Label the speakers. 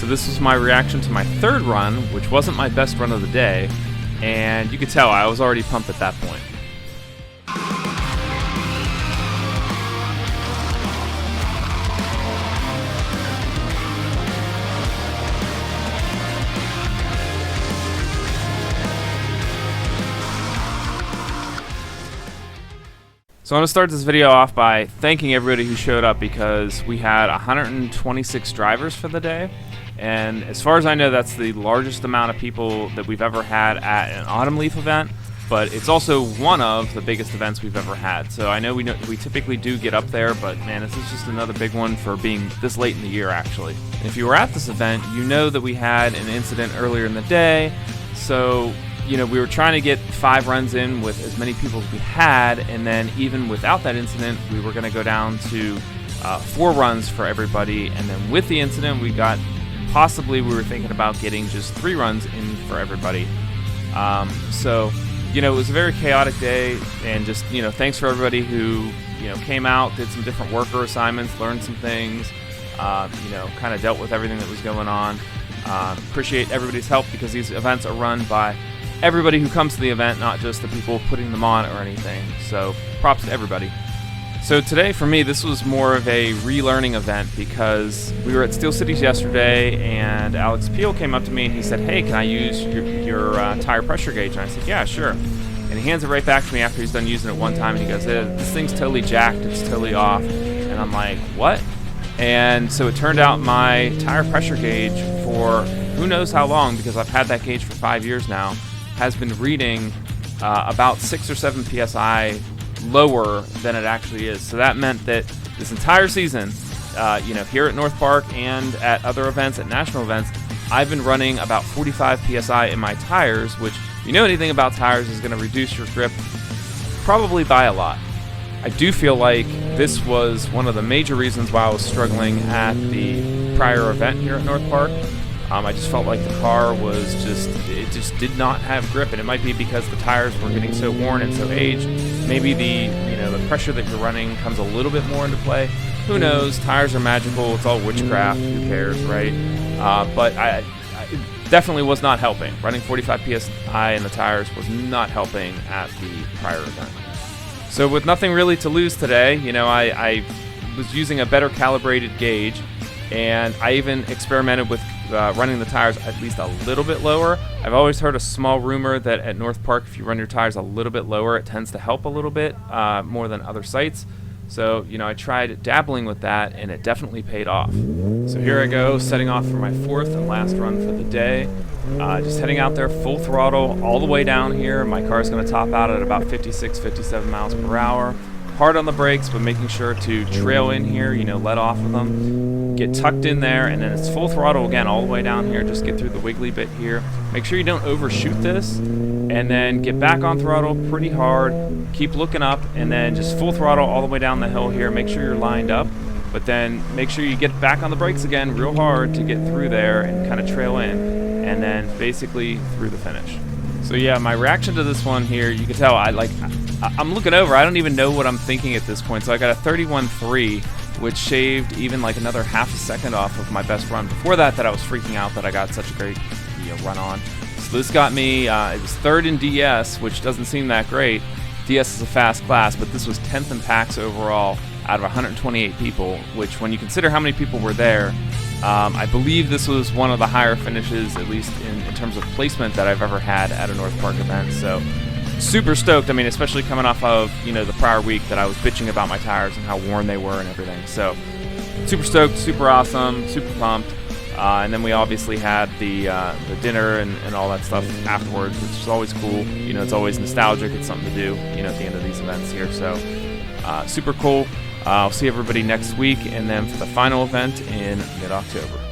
Speaker 1: So this was my reaction to my third run, which wasn't my best run of the day, and you could tell I was already pumped at that point. So I want to start this video off by thanking everybody who showed up, because we had 126 drivers for the day, and as far as I know, that's the largest amount of people that we've ever had at an Autumn Leaf event, but it's also one of the biggest events we've ever had. So I know we typically do get up there, but man, this is just another big one for being this late in the year, actually. And if you were at this event, you know that we had an incident earlier in the day, so we were trying to get 5 runs in with as many people as we had, and then even without that incident, we were going to go down to 4 runs for everybody, and then with the incident, we were thinking about getting just 3 runs in for everybody. So, it was a very chaotic day, and just, thanks for everybody who, came out, did some different worker assignments, learned some things, kind of dealt with everything that was going on. Appreciate everybody's help, because these events are run by everybody who comes to the event, not just the people putting them on or anything. So props to everybody. So today for me, this was more of a relearning event, because we were at Steel Cities yesterday, and Alex Peel came up to me and he said, "Hey, can I use your tire pressure gauge?" And I said, "Yeah, sure." And he hands it right back to me after he's done using it one time, and he goes, "This thing's totally jacked, it's totally off." And I'm like, "What?" And so it turned out my tire pressure gauge, for who knows how long, because I've had that gauge for 5 years now, has been reading about 6 or 7 psi lower than it actually is. So that meant that this entire season, here at North Park and at other events, at national events, I've been running about 45 psi in my tires, which, if you know anything about tires, is going to reduce your grip probably by a lot. I do feel like this was one of the major reasons why I was struggling at the prior event here at North Park. I just felt like the car was it just did not have grip, and it might be because the tires were getting so worn and so aged. Maybe the pressure that you're running comes a little bit more into play. Who knows? Tires are magical. It's all witchcraft. Who cares, right? But it definitely was not helping. Running 45 psi in the tires was not helping at the prior event. So with nothing really to lose today, I was using a better calibrated gauge, and I even experimented with running the tires at least a little bit lower. I've always heard a small rumor that at North Park, if you run your tires a little bit lower, it tends to help a little bit more than other sites. So, I tried dabbling with that, and it definitely paid off. So here I go, setting off for my 4th and last run for the day. Just heading out there full throttle all the way down here. My car's going to top out at about 56, 57 miles per hour. Hard on the brakes, but making sure to trail in here, let off of them. Get tucked in there, and then it's full throttle again all the way down here. Just get through the wiggly bit here. Make sure you don't overshoot this, and then get back on throttle pretty hard. Keep looking up, and then just full throttle all the way down the hill here. Make sure you're lined up, but then make sure you get back on the brakes again real hard to get through there and kind of trail in, and then basically through the finish. So yeah, my reaction to this one here, you can tell I'm looking over. I don't even know what I'm thinking at this point. So I got a 31.3, which shaved even like another half a second off of my best run before that I was freaking out that I got such a great run on. So this got me, it was 3rd in DS, which doesn't seem that great. DS is a fast class, but this was 10th in packs overall out of 128 people, which when you consider how many people were there, I believe this was one of the higher finishes, at least in terms of placement, that I've ever had at a North Park event. So super stoked. I mean, especially coming off of, the prior week that I was bitching about my tires and how worn they were and everything. So super stoked, super awesome, super pumped. And then we obviously had the dinner and all that stuff afterwards, which is always cool. It's always nostalgic. It's something to do, at the end of these events here. So super cool. I'll see everybody next week, and then for the final event in mid-October.